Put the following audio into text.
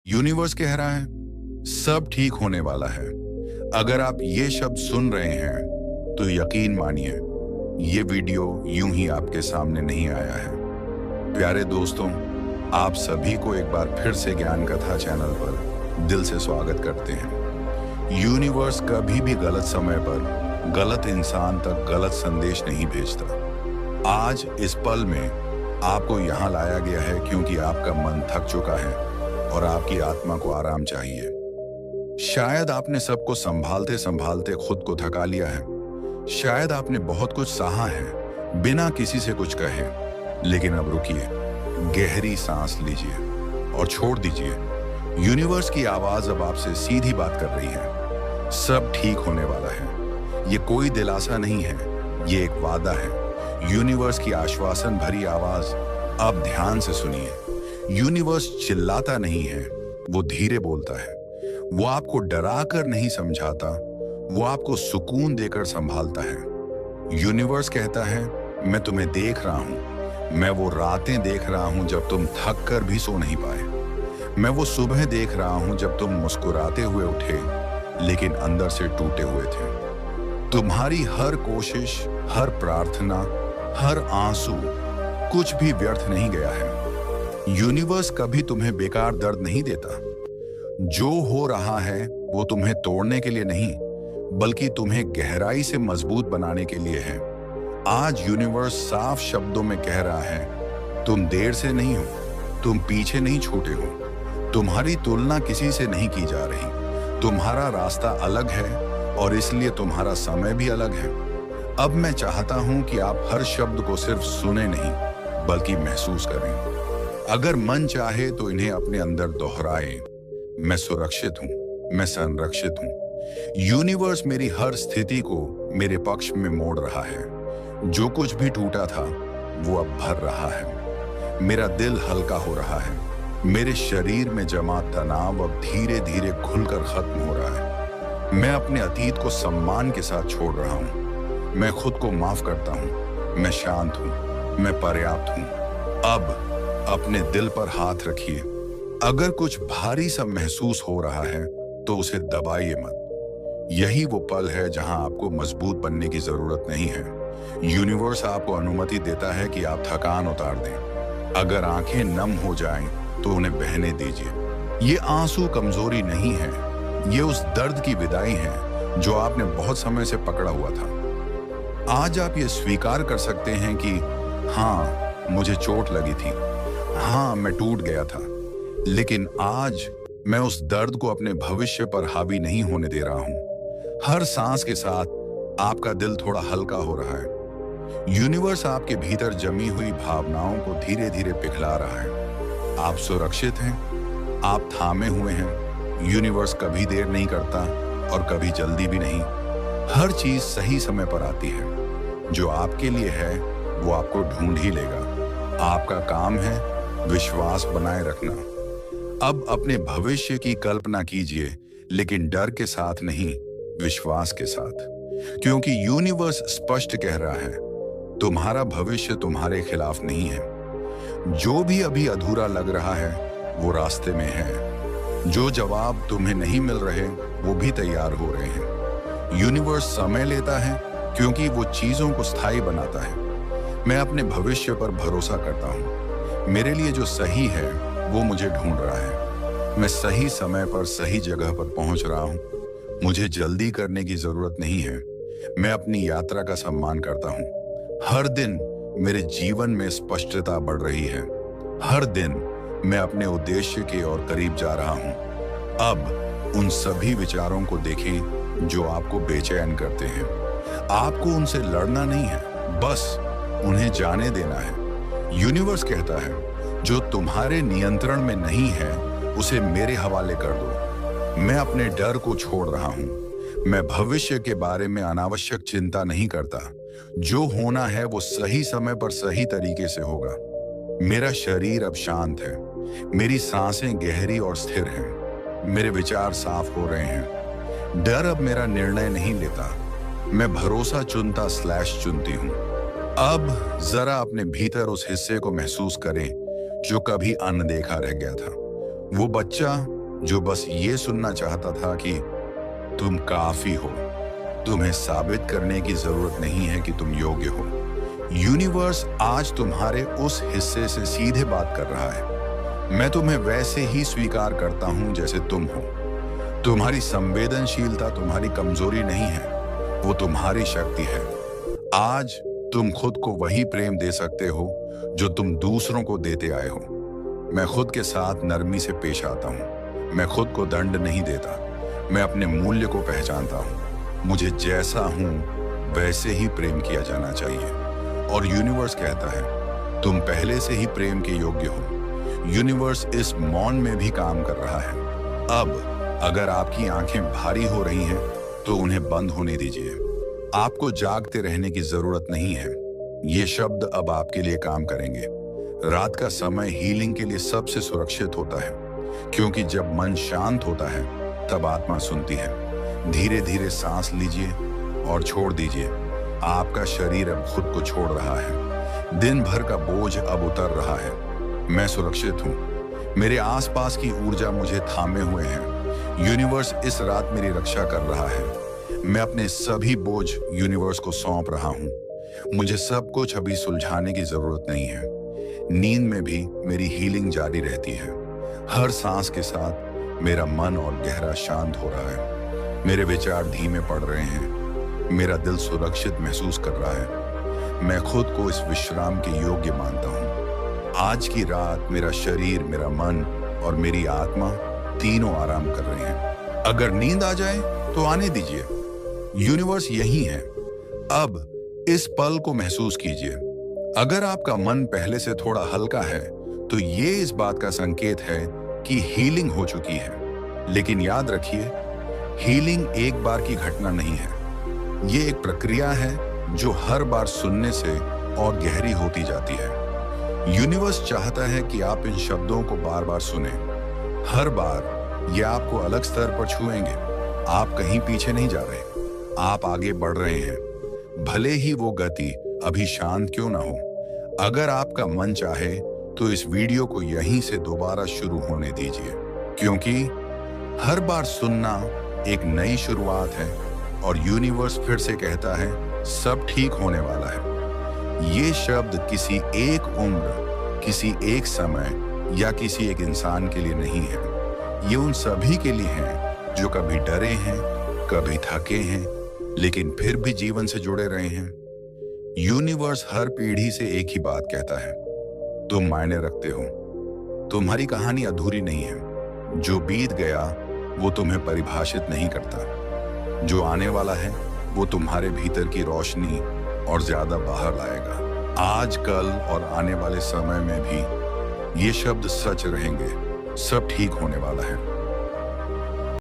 Universe कह रहा है सब ठीक होने वाला है। अगर आप ये शब्द सुन रहे हैं तो यकीन मानिए ये वीडियो यूं ही आपके सामने नहीं आया है। प्यारे दोस्तों, आप सभी को एक बार फिर से ज्ञान कथा चैनल पर दिल से स्वागत करते हैं। यूनिवर्स कभी भी गलत समय पर गलत इंसान तक गलत संदेश नहीं भेजता। आज इस पल में आपको यहाँ लाया गया है क्योंकि आपका मन थक चुका है और आपकी आत्मा को आराम चाहिए। शायद आपने सबको संभालते संभालते खुद को थका लिया है। शायद आपने बहुत कुछ सहा है बिना किसी से कुछ कहे। लेकिन अब रुकिए, गहरी सांस लीजिए और छोड़ दीजिए। यूनिवर्स की आवाज अब आपसे सीधी बात कर रही है। सब ठीक होने वाला है। ये कोई दिलासा नहीं है, ये एक वादा है। यूनिवर्स की आश्वासन भरी आवाज अब ध्यान से सुनिए। यूनिवर्स चिल्लाता नहीं है, वो धीरे बोलता है। वो आपको डरा कर नहीं समझाता, वो आपको सुकून देकर संभालता है। यूनिवर्स कहता है मैं तुम्हें देख रहा हूं। मैं वो रातें देख रहा हूं जब तुम थक कर भी सो नहीं पाए। मैं वो सुबह देख रहा हूं जब तुम मुस्कुराते हुए उठे लेकिन अंदर से टूटे हुए थे। तुम्हारी हर कोशिश, हर प्रार्थना, हर आंसू कुछ भी व्यर्थ नहीं गया है। यूनिवर्स कभी तुम्हें बेकार दर्द नहीं देता। जो हो रहा है वो तुम्हें तोड़ने के लिए नहीं, बल्कि तुम्हें गहराई से मजबूत बनाने के लिए है। आज यूनिवर्स साफ शब्दों में कह रहा है तुम देर से नहीं हो, तुम पीछे नहीं छूटे हो। तुम्हारी तुलना किसी से नहीं की जा रही। तुम्हारा रास्ता अलग है और इसलिए तुम्हारा समय भी अलग है। अब मैं चाहता हूं कि आप हर शब्द को सिर्फ सुने नहीं बल्कि महसूस करें। अगर मन चाहे तो इन्हें अपने अंदर दोहराएं। मैं सुरक्षित हूं, मैं संरक्षित हूं। यूनिवर्स मेरी हर स्थिति को मेरे पक्ष में मोड़ रहा है। जो कुछ भी टूटा था वो अब भर रहा है। मेरा दिल हल्का हो रहा है। मेरे शरीर में जमा तनाव अब धीरे धीरे खुलकर खत्म हो रहा है। मैं अपने अतीत को सम्मान के साथ छोड़ रहा हूं। मैं खुद को माफ करता हूं। मैं शांत हूं, मैं पर्याप्त हूं। अब अपने दिल पर हाथ रखिए। अगर कुछ भारी सा महसूस हो रहा है तो उसे दबाइए मत। यही वो पल है जहां आपको मजबूत बनने की जरूरत नहीं है। यूनिवर्स आपको अनुमति देता है कि आप थकान उतार दें। अगर आंखें नम हो जाएं तो उन्हें बहने दीजिए। ये आंसू कमजोरी नहीं है, ये उस दर्द की विदाई है जो आपने बहुत समय से पकड़ा हुआ था। आज आप ये स्वीकार कर सकते हैं कि हाँ, मुझे चोट लगी थी, हाँ मैं टूट गया था, लेकिन आज मैं उस दर्द को अपने भविष्य पर हावी नहीं होने दे रहा हूं। हर सांस के साथ आपका दिल थोड़ा हल्का हो रहा है। यूनिवर्स आपके भीतर जमी हुई भावनाओं को धीरे धीरे पिघला रहा है। आप सुरक्षित हैं, आप थामे हुए हैं। यूनिवर्स कभी देर नहीं करता और कभी जल्दी भी नहीं। हर चीज सही समय पर आती है। जो आपके लिए है वो आपको ढूंढ ही लेगा। आपका काम है विश्वास बनाए रखना। अब अपने भविष्य की कल्पना कीजिए, लेकिन डर के साथ नहीं, विश्वास के साथ। क्योंकि यूनिवर्स स्पष्ट कह रहा है तुम्हारा भविष्य तुम्हारे खिलाफ नहीं है। जो भी अभी अधूरा लग रहा है वो रास्ते में है। जो जवाब तुम्हें नहीं मिल रहे वो भी तैयार हो रहे हैं। यूनिवर्स समय लेता है क्योंकि वो चीजों को स्थायी बनाता है। मैं अपने भविष्य पर भरोसा करता हूं। मेरे लिए जो सही है वो मुझे ढूंढ रहा है। मैं सही समय पर सही जगह पर पहुंच रहा हूं। मुझे जल्दी करने की जरूरत नहीं है। मैं अपनी यात्रा का सम्मान करता हूं। हर दिन मेरे जीवन में स्पष्टता बढ़ रही है। हर दिन मैं अपने उद्देश्य के ओर करीब जा रहा हूं। अब उन सभी विचारों को देखें जो आपको बेचैन करते हैं। आपको उनसे लड़ना नहीं है, बस उन्हें जाने देना है। यूनिवर्स कहता है जो तुम्हारे नियंत्रण में नहीं है उसे मेरे हवाले कर दो। मैं अपने डर को छोड़ रहा हूं। मैं भविष्य के बारे में अनावश्यक चिंता नहीं करता। जो होना है वो सही समय पर सही तरीके से होगा। मेरा शरीर अब शांत है। मेरी सांसें गहरी और स्थिर हैं। मेरे विचार साफ हो रहे हैं। डर अब मेरा निर्णय नहीं लेता। मैं भरोसा चुनता / चुनती हूं। अब जरा अपने भीतर उस हिस्से को महसूस करें जो कभी अनदेखा रह गया था। वो बच्चा जो बस ये सुनना चाहता था कि तुम काफी हो, तुम्हें साबित करने की जरूरत नहीं है कि तुम योग्य हो। यूनिवर्स आज तुम्हारे उस हिस्से से सीधे बात कर रहा है। मैं तुम्हें वैसे ही स्वीकार करता हूं जैसे तुम हो। तुम्हारी संवेदनशीलता तुम्हारी कमजोरी नहीं है, वो तुम्हारी शक्ति है। आज तुम खुद को वही प्रेम दे सकते हो जो तुम दूसरों को देते आए हो। मैं खुद के साथ नरमी से पेश आता हूँ। मैं खुद को दंड नहीं देता। मैं अपने मूल्य को पहचानता हूँ। मुझे जैसा हूँ वैसे ही प्रेम किया जाना चाहिए। और यूनिवर्स कहता है तुम पहले से ही प्रेम के योग्य हो। यूनिवर्स इस मौन में भी काम कर रहा है। अब अगर आपकी आंखें भारी हो रही हैं तो उन्हें बंद होने दीजिए। आपको जागते रहने की जरूरत नहीं है। ये शब्द अब आपके लिए काम करेंगे। रात का समय हीलिंग के लिए सबसे सुरक्षित होता है, क्योंकि जब मन शांत होता है तब आत्मा सुनती है। धीरे धीरे सांस लीजिए और छोड़ दीजिए। आपका शरीर अब खुद को छोड़ रहा है। दिन भर का बोझ अब उतर रहा है। मैं सुरक्षित हूँ। मेरे आसपास की ऊर्जा मुझे थामे हुए है। यूनिवर्स इस रात मेरी रक्षा कर रहा है। मैं अपने सभी बोझ यूनिवर्स को सौंप रहा हूँ। मुझे सब कुछ अभी सुलझाने की जरूरत नहीं है। नींद में भी मेरी हीलिंग जारी रहती है। हर सांस के साथ मेरा मन और गहरा शांत हो रहा है। मेरे विचार धीमे पड़ रहे हैं। मेरा दिल सुरक्षित महसूस कर रहा है। मैं खुद को इस विश्राम के योग्य मानता हूँ। आज की रात मेरा शरीर, मेरा मन और मेरी आत्मा तीनों आराम कर रहे हैं। अगर नींद आ जाए तो आने दीजिए। यूनिवर्स यही है। अब इस पल को महसूस कीजिए। अगर आपका मन पहले से थोड़ा हल्का है तो ये इस बात का संकेत है कि हीलिंग हो चुकी है। लेकिन याद रखिए, हीलिंग एक बार की घटना नहीं है। ये एक प्रक्रिया है जो हर बार सुनने से और गहरी होती जाती है। यूनिवर्स चाहता है कि आप इन शब्दों को बार बार सुने। हर बार ये आपको अलग स्तर पर छुएंगे। आप कहीं पीछे नहीं जा रहे, आप आगे बढ़ रहे हैं, भले ही वो गति अभी शांत क्यों ना हो। अगर आपका मन चाहे तो इस वीडियो को यहीं से दोबारा शुरू होने दीजिए, क्योंकि हर बार सुनना एक नई शुरुआत है और यूनिवर्स फिर से कहता है सब ठीक होने वाला है। ये शब्द किसी एक उम्र, किसी एक समय या किसी एक इंसान के लिए नहीं है। ये उन सभी के लिए है जो कभी डरे हैं, कभी थके हैं, लेकिन फिर भी जीवन से जुड़े रहे हैं। यूनिवर्स हर पीढ़ी से एक ही बात कहता है, तुम मायने रखते हो। तुम्हारी कहानी अधूरी नहीं है। जो बीत गया वो तुम्हें परिभाषित नहीं करता। जो आने वाला है वो तुम्हारे भीतर की रोशनी और ज्यादा बाहर लाएगा। आज, कल और आने वाले समय में भी ये शब्द सच रहेंगे। सब ठीक होने वाला है।